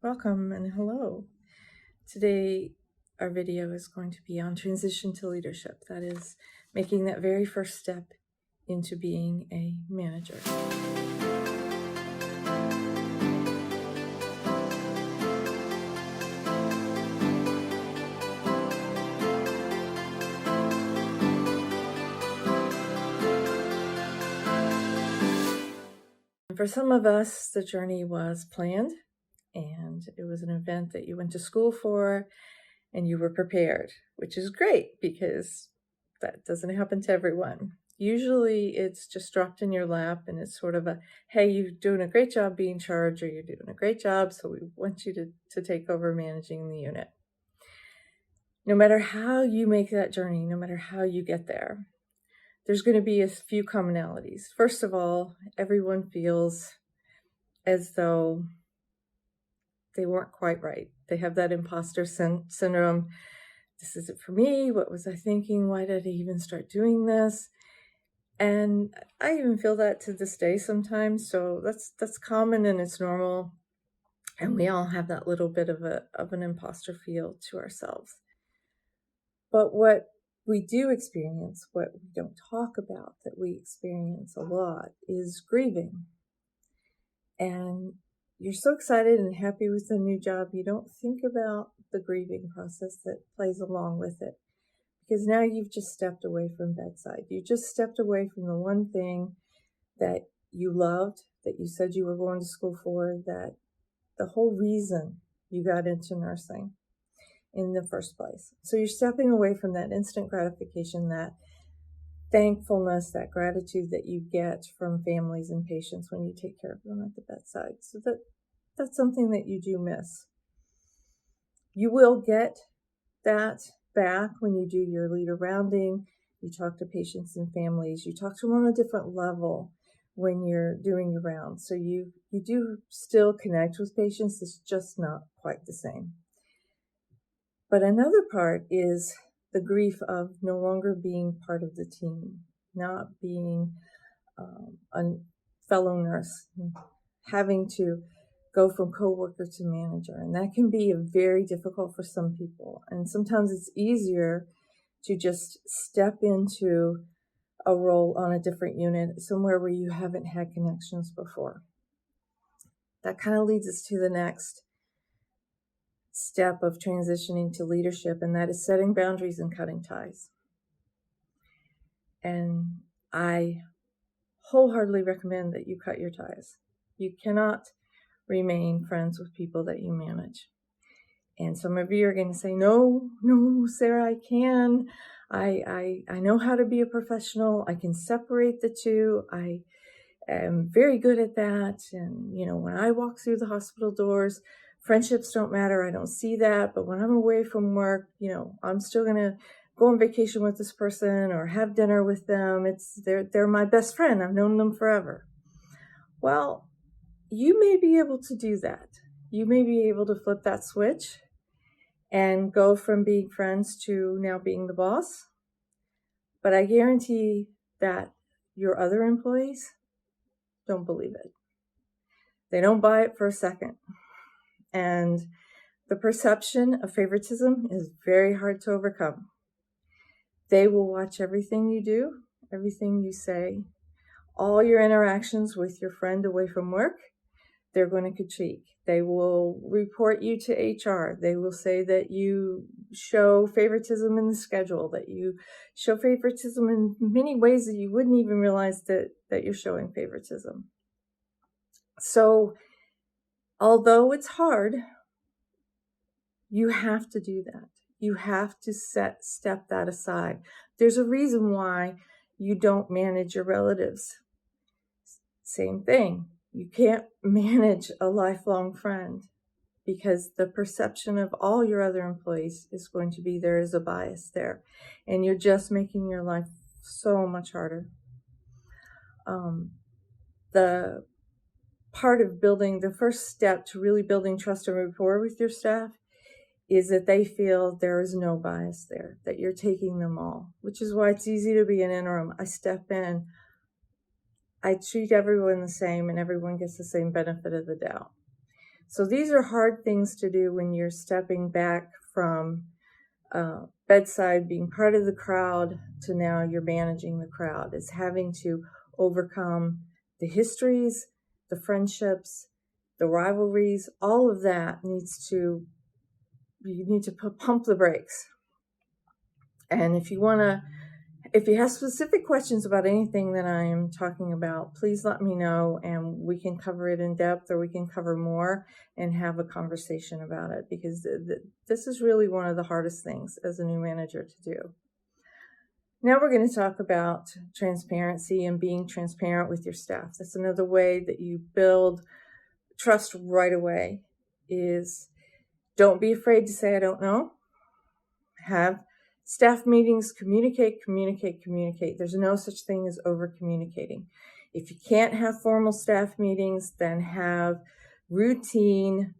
Welcome and hello. Today, our video is going to be on transition to leadership. That is, making that very first step into being a manager. For some of us, the journey was planned, and it was an event that you went to school for, and you were prepared, which is great because that doesn't happen to everyone. Usually it's just dropped in your lap and it's sort of a, hey, you're doing a great job being charged, or you're doing a great job, so we want you to take over managing the unit. No matter how you make that journey, no matter how you get there, there's going to be a few commonalities. First of all, everyone feels as though they weren't quite right. They have that impostor syndrome. This isn't for me. What was I thinking? Why did I even start doing this? And I even feel that to this day sometimes. So that's common and it's normal. And we all have that little bit of an imposter feel to ourselves. But what we do experience, what we don't talk about, that we experience a lot, is grieving. And you're so excited and happy with the new job, you don't think about the grieving process that plays along with it. Because now you've just stepped away from bedside. You just stepped away from the one thing that you loved, that you said you were going to school for, that the whole reason you got into nursing in the first place. So you're stepping away from that instant gratification, that thankfulness, that gratitude that you get from families and patients when you take care of them at the bedside. So that's something that you do miss. You will get that back when you do your leader rounding. You talk to patients and families. You talk to them on a different level when you're doing your rounds. So you do still connect with patients. It's just not quite the same. But another part is the grief of no longer being part of the team, not being a fellow nurse, having to go from coworker to manager. And that can be very difficult for some people. And sometimes it's easier to just step into a role on a different unit, somewhere where you haven't had connections before. That kind of leads us to the next step of transitioning to leadership, and that is setting boundaries and cutting ties. And I wholeheartedly recommend that you cut your ties. You cannot remain friends with people that you manage. And some of you are going to say, no, Sarah, I can. I know how to be a professional. I can separate the two. I am very good at that. And, when I walk through the hospital doors, friendships don't matter. I don't see that. But when I'm away from work, I'm still going to go on vacation with this person or have dinner with them. They're my best friend. I've known them forever. Well, you may be able to do that. You may be able to flip that switch and go from being friends to now being the boss. But I guarantee that your other employees don't believe it. They don't buy it for a second. And the perception of favoritism is very hard to overcome. They will watch everything you do, everything you say, all your interactions with your friend away from work. They're going to critique. They will report you to HR. They will say that you show favoritism in the schedule, that you show favoritism in many ways that you wouldn't even realize that you're showing favoritism. So, although it's hard, you have to do that. You have to step that aside. There's a reason why you don't manage your relatives. Same thing. You can't manage a lifelong friend because the perception of all your other employees is going to be there is a bias there. And you're just making your life so much harder. The part of the first step to really building trust and rapport with your staff is that they feel there is no bias there, that you're taking them all, which is why it's easy to be an interim. I step in, I treat everyone the same, and everyone gets the same benefit of the doubt. So these are hard things to do when you're stepping back from bedside, being part of the crowd, to now you're managing the crowd. It's having to overcome the histories, the friendships, the rivalries. All of that you need to pump the brakes. And if you have specific questions about anything that I am talking about, please let me know, and we can cover it in depth, or we can cover more and have a conversation about it, because this is really one of the hardest things as a new manager to do. Now we're going to talk about transparency and being transparent with your staff. That's another way that you build trust right away. Is don't be afraid to say, I don't know. Have staff meetings, communicate. There's no such thing as over communicating. If you can't have formal staff meetings, then have routine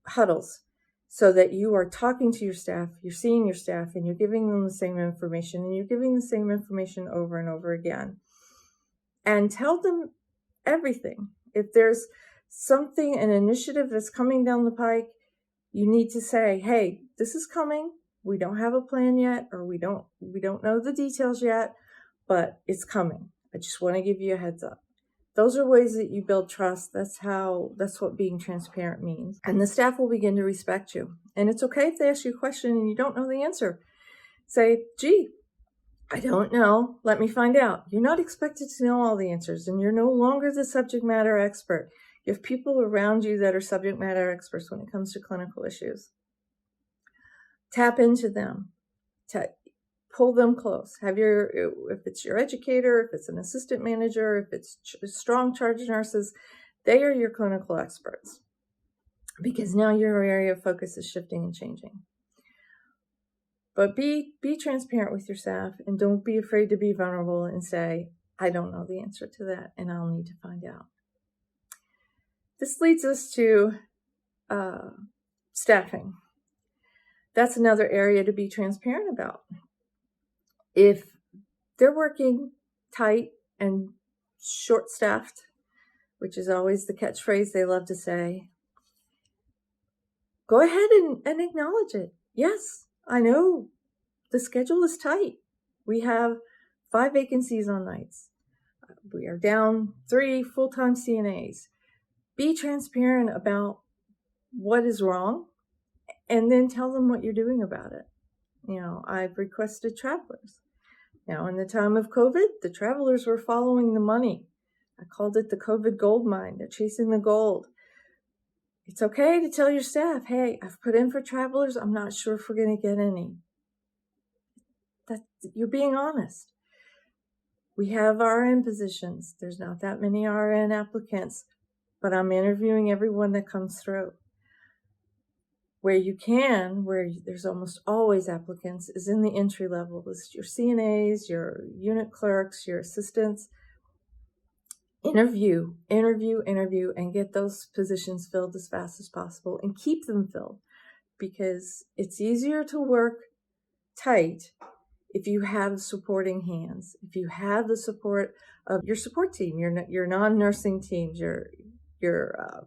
huddles, so that you are talking to your staff, you're seeing your staff, and you're giving them the same information, and you're giving the same information over and over again. And tell them everything. If there's something, an initiative that's coming down the pike, you need to say, hey, this is coming. We don't have a plan yet, or we don't know the details yet, but it's coming. I just want to give you a heads up. Those are ways that you build trust. That's what being transparent means. And the staff will begin to respect you. And it's okay if they ask you a question and you don't know the answer. Say, gee, I don't know. Let me find out. You're not expected to know all the answers, and you're no longer the subject matter expert. You have people around you that are subject matter experts when it comes to clinical issues. Tap into them. Pull them close. If it's your educator, if it's an assistant manager, if it's strong charge nurses, they are your clinical experts, because now your area of focus is shifting and changing. But be transparent with your staff, and don't be afraid to be vulnerable and say, I don't know the answer to that, and I'll need to find out. This leads us to staffing. That's another area to be transparent about. If they're working tight and short-staffed, which is always the catchphrase they love to say, go ahead and acknowledge it. Yes, I know the schedule is tight. We have 5 vacancies on nights. We are down 3 full-time CNAs. Be transparent about what is wrong, and then tell them what you're doing about it. I've requested travelers. Now, in the time of COVID, the travelers were following the money. I called it the COVID gold mine. They're chasing the gold. It's okay to tell your staff, hey, I've put in for travelers. I'm not sure if we're going to get any. You're being honest. We have RN positions. There's not that many RN applicants, but I'm interviewing everyone that comes through. Where there's almost always applicants, is in the entry level. It's your CNAs, your unit clerks, your assistants. Interview, and get those positions filled as fast as possible, and keep them filled, because it's easier to work tight if you have supporting hands, if you have the support of your support team, your non-nursing teams, your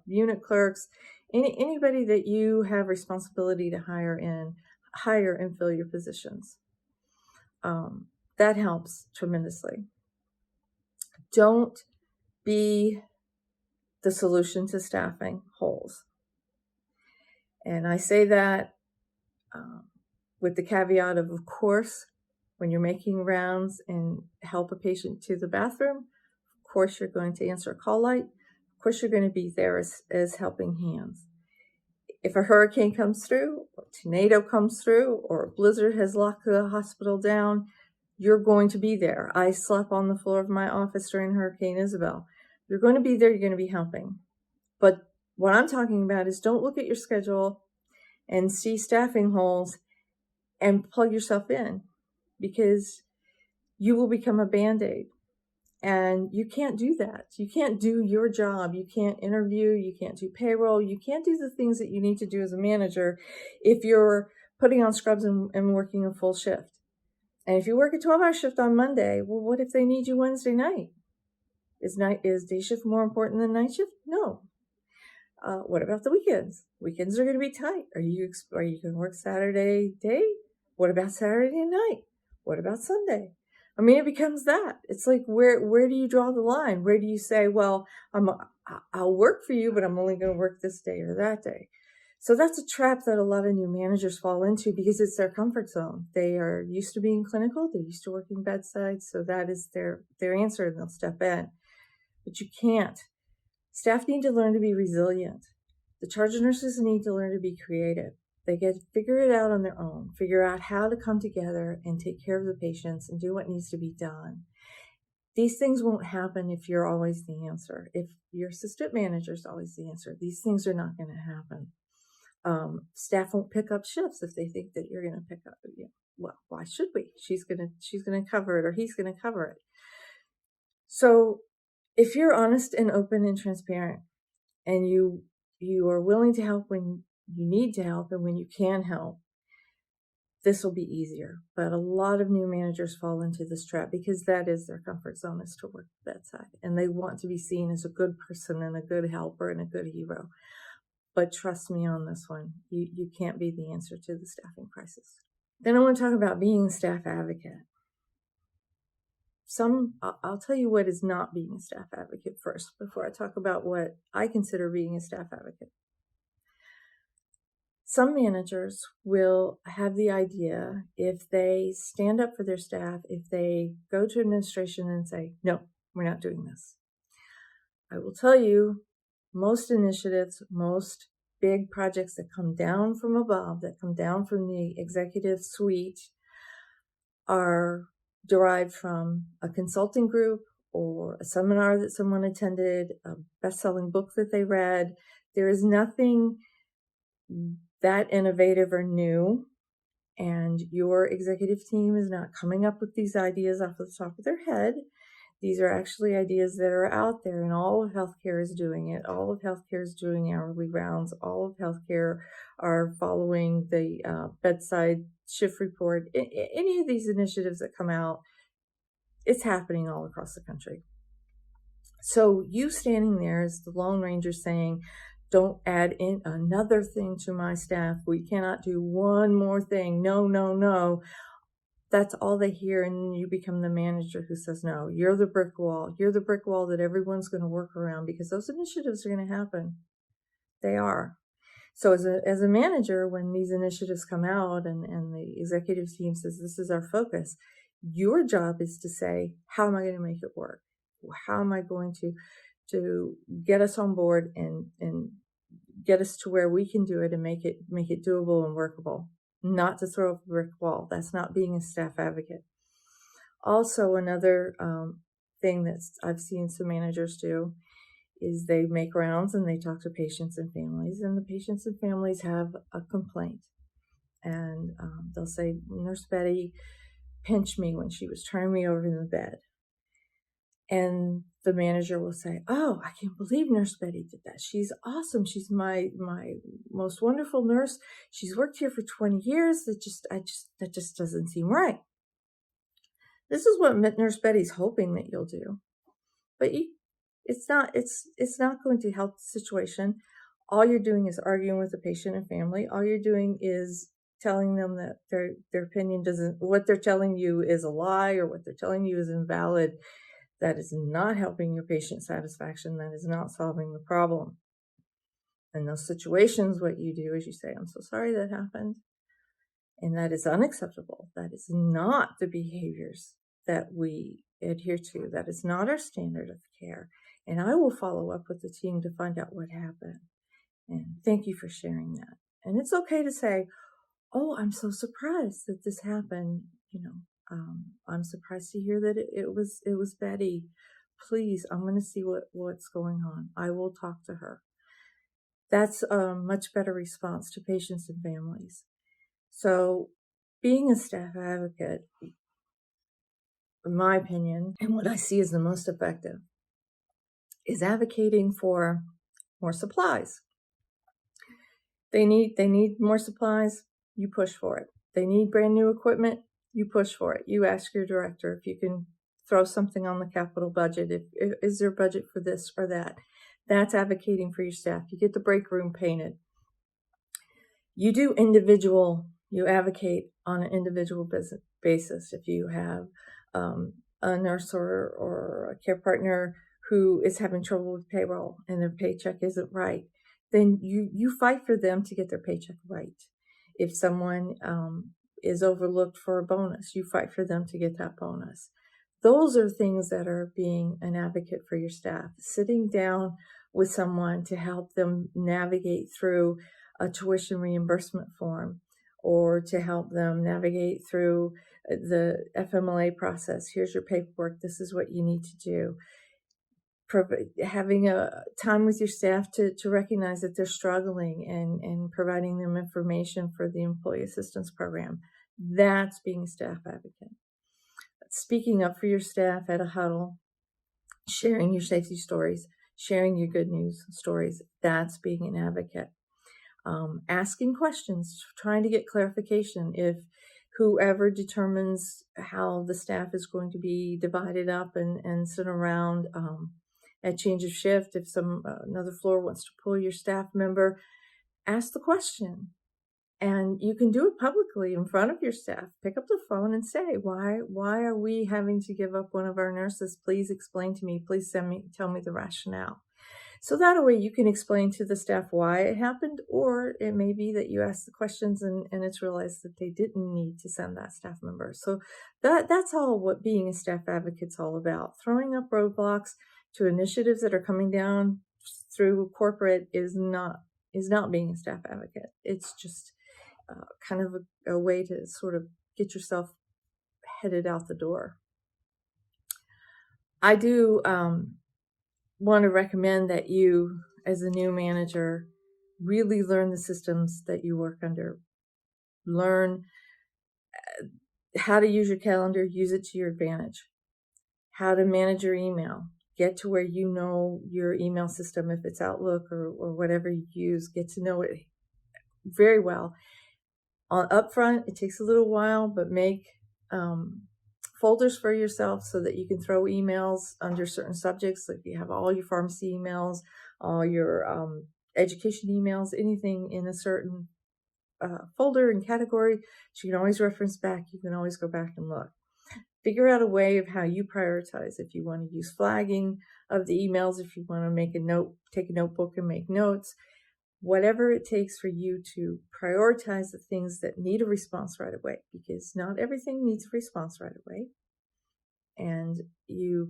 unit clerks, anybody that you have responsibility to hire and fill your positions. That helps tremendously. Don't be the solution to staffing holes. And I say that with the caveat of course, when you're making rounds and help a patient to the bathroom, of course you're going to answer a call light. Of course you're going to be there as helping hands. If a hurricane comes through, or a tornado comes through, or a blizzard has locked the hospital down, you're going to be there. I slept on the floor of my office during Hurricane Isabel. You're going to be there, you're going to be helping. But what I'm talking about is, don't look at your schedule and see staffing holes and plug yourself in, because you will become a Band-Aid. And you can't do that. You can't do your job. You can't interview. You can't do payroll. You can't do the things that you need to do as a manager if you're putting on scrubs and working a full shift. And if you work a 12-hour shift on Monday, well, what if they need you Wednesday night? Is day shift more important than night shift? No. What about the weekends? Weekends are going to be tight. Are you going to work Saturday day? What about Saturday night? What about Sunday? I mean, it becomes that. It's like, where do you draw the line? Where do you say, well, I'll work for you, but I'm only going to work this day or that day? So that's a trap that a lot of new managers fall into because it's their comfort zone. They are used to being clinical. They're used to working bedside. So that is their answer, and they'll step in. But you can't. Staff need to learn to be resilient. The charge nurses need to learn to be creative. They get to figure it out on their own, figure out how to come together and take care of the patients and do what needs to be done. These things won't happen if you're always the answer. If your assistant manager is always the answer, these things are not going to happen. Staff won't pick up shifts if they think that you're going to pick up. Well, why should we? She's going to cover it, or he's going to cover it. So if you're honest and open and transparent, and you are willing to help when you need to help and when you can help, this will be easier. But a lot of new managers fall into this trap because that is their comfort zone, is to work bedside. And they want to be seen as a good person and a good helper and a good hero. But trust me on this one, you can't be the answer to the staffing crisis. Then I want to talk about being a staff advocate. I'll tell you what is not being a staff advocate first, before I talk about what I consider being a staff advocate. Some managers will have the idea, if they stand up for their staff, if they go to administration and say, no, we're not doing this. I will tell you, most initiatives, most big projects that come down from above, that come down from the executive suite, are derived from a consulting group or a seminar that someone attended, a best-selling book that they read. There is nothing that innovative or new, and your executive team is not coming up with these ideas off the top of their head. These are actually ideas that are out there, and all of healthcare is doing it. All of healthcare is doing hourly rounds. All of healthcare are following the bedside shift report. Any of these initiatives that come out, it's happening all across the country. So you standing there as the Lone Ranger saying, don't add in another thing to my staff. We cannot do one more thing. No, no, no. That's all they hear, and you become the manager who says, no, you're the brick wall. You're the brick wall that everyone's going to work around, because those initiatives are going to happen. They are. So as a manager, when these initiatives come out and the executive team says, this is our focus, your job is to say, how am I going to make it work? How am I going to get us on board and get us to where we can do it and make it doable and workable? Not to throw up a brick wall. That's not being a staff advocate. Also, another thing that I've seen some managers do is they make rounds and they talk to patients and families, and the patients and families have a complaint. And they'll say, Nurse Betty pinched me when she was turning me over in the bed. And the manager will say, oh, I can't believe Nurse Betty did that. She's awesome. She's my most wonderful nurse. She's worked here for 20 years. That just doesn't seem right. This is what Nurse Betty's hoping that you'll do. But it's not going to help the situation. All you're doing is arguing with the patient and family. All you're doing is telling them that their opinion what they're telling you is a lie, or what they're telling you is invalid. That is not helping your patient satisfaction. That is not solving the problem. In those situations, what you do is you say, I'm so sorry that happened. And that is unacceptable. That is not the behaviors that we adhere to. That is not our standard of care. And I will follow up with the team to find out what happened. And thank you for sharing that. And it's okay to say, oh, I'm so surprised that this happened. I'm surprised to hear that it was Betty. Please, I'm going to see what's going on. I will talk to her. That's a much better response to patients and families. So being a staff advocate, in my opinion, and what I see as the most effective, is advocating for more supplies. They need more supplies, you push for it. They need brand new equipment, you push for it. You ask your director if you can throw something on the capital budget. Is there budget for this or that? That's advocating for your staff. You get the break room painted. You do individual, you advocate on an individual basis. If you have a nurse or a care partner who is having trouble with payroll and their paycheck isn't right, then you fight for them to get their paycheck right. If someone is overlooked for a bonus, you fight for them to get that bonus. Those are things that are being an advocate for your staff. Sitting down with someone to help them navigate through a tuition reimbursement form, or to help them navigate through the FMLA process. Here's your paperwork. This is what you need to do. Having a time with your staff to recognize that they're struggling and providing them information for the employee assistance program. That's being a staff advocate. Speaking up for your staff at a huddle, sharing your safety stories, sharing your good news stories. That's being an advocate. Asking questions, trying to get clarification. If whoever determines how the staff is going to be divided up and sit around at change of shift, if another floor wants to pull your staff member, ask the question. And you can do it publicly in front of your staff. Pick up the phone and say, why are we having to give up one of our nurses? Please explain to me. Please tell me the rationale. So that way you can explain to the staff why it happened, or it may be that you ask the questions and it's realized that they didn't need to send that staff member. So that's all what being a staff advocate's all about. Throwing up roadblocks to initiatives that are coming down through corporate is not being a staff advocate. It's just kind of a way to sort of get yourself headed out the door. I do want to recommend that you, as a new manager, really learn the systems that you work under. Learn how to use your calendar, use it to your advantage. How to manage your email. Get to where you know your email system, if it's Outlook or whatever you use, get to know it very well. Up front, it takes a little while, but make folders for yourself so that you can throw emails under certain subjects. Like you have all your pharmacy emails, all your education emails, anything in a certain folder and category. So you can always reference back. You can always go back and look. Figure out a way of how you prioritize. If you want to use flagging of the emails, if you want to make a note, take a notebook and make notes, whatever it takes for you to prioritize the things that need a response right away, because not everything needs a response right away. And you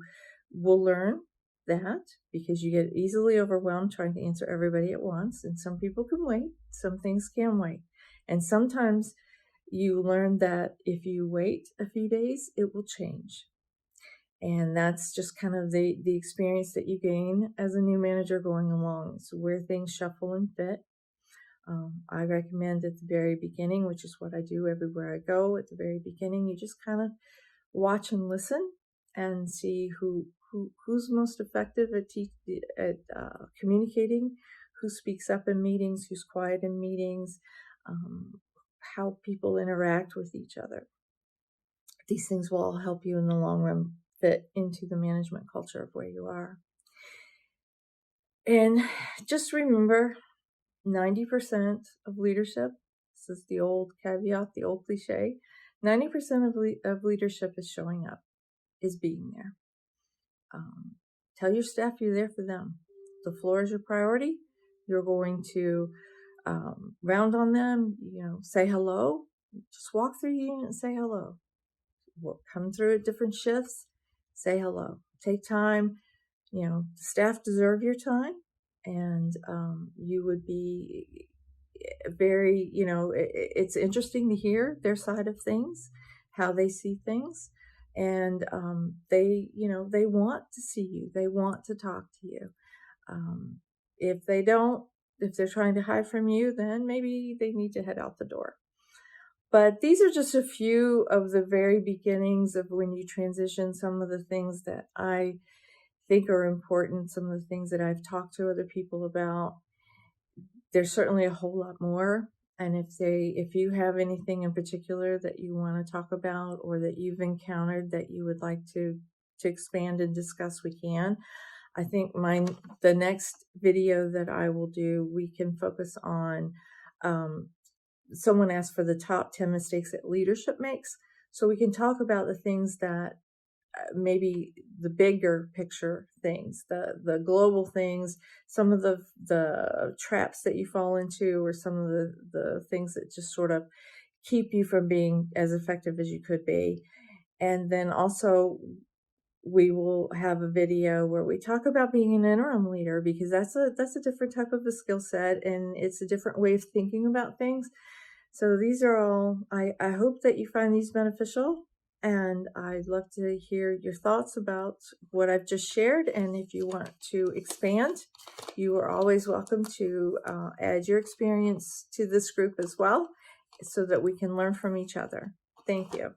will learn that because you get easily overwhelmed trying to answer everybody at once. And some people can wait. Some things can wait. And sometimes you learn that if you wait a few days, it will change. And that's just kind of the experience that you gain as a new manager going along. So where things shuffle and fit. I recommend at the very beginning, which is what I do everywhere I go. At the very beginning, you just kind of watch and listen and see who's most effective at communicating, who speaks up in meetings, who's quiet in meetings, how people interact with each other. These things will all help you in the long run fit into the management culture of where you are. And just remember, 90% of leadership, this is the old caveat, the old cliche, 90% of leadership is showing up, is being there. Tell your staff you're there for them. The floor is your priority. You're going to round on them, say hello. Just walk through the unit and say hello. We'll come through at different shifts, say hello. Take time. Staff deserve your time, and you would be very, it's interesting to hear their side of things, how they see things, and they want to see you. They want to talk to you. If they're trying to hide from you, then maybe they need to head out the door. But these are just a few of the very beginnings of when you transition, some of the things that I think are important, some of the things that I've talked to other people about. There's certainly a whole lot more. And if you have anything in particular that you want to talk about or that you've encountered that you would like to expand and discuss, we can. I think the next video that I will do, we can focus on, someone asked for the top 10 mistakes that leadership makes. So we can talk about the things that maybe the bigger picture things, the global things, some of the traps that you fall into, or some of the things that just sort of keep you from being as effective as you could be. And then also we will have a video where we talk about being an interim leader, because that's a different type of a skill set, and it's a different way of thinking about things. So these are all, I hope that you find these beneficial, and I'd love to hear your thoughts about what I've just shared. And if you want to expand, you are always welcome to add your experience to this group as well, so that we can learn from each other. Thank you.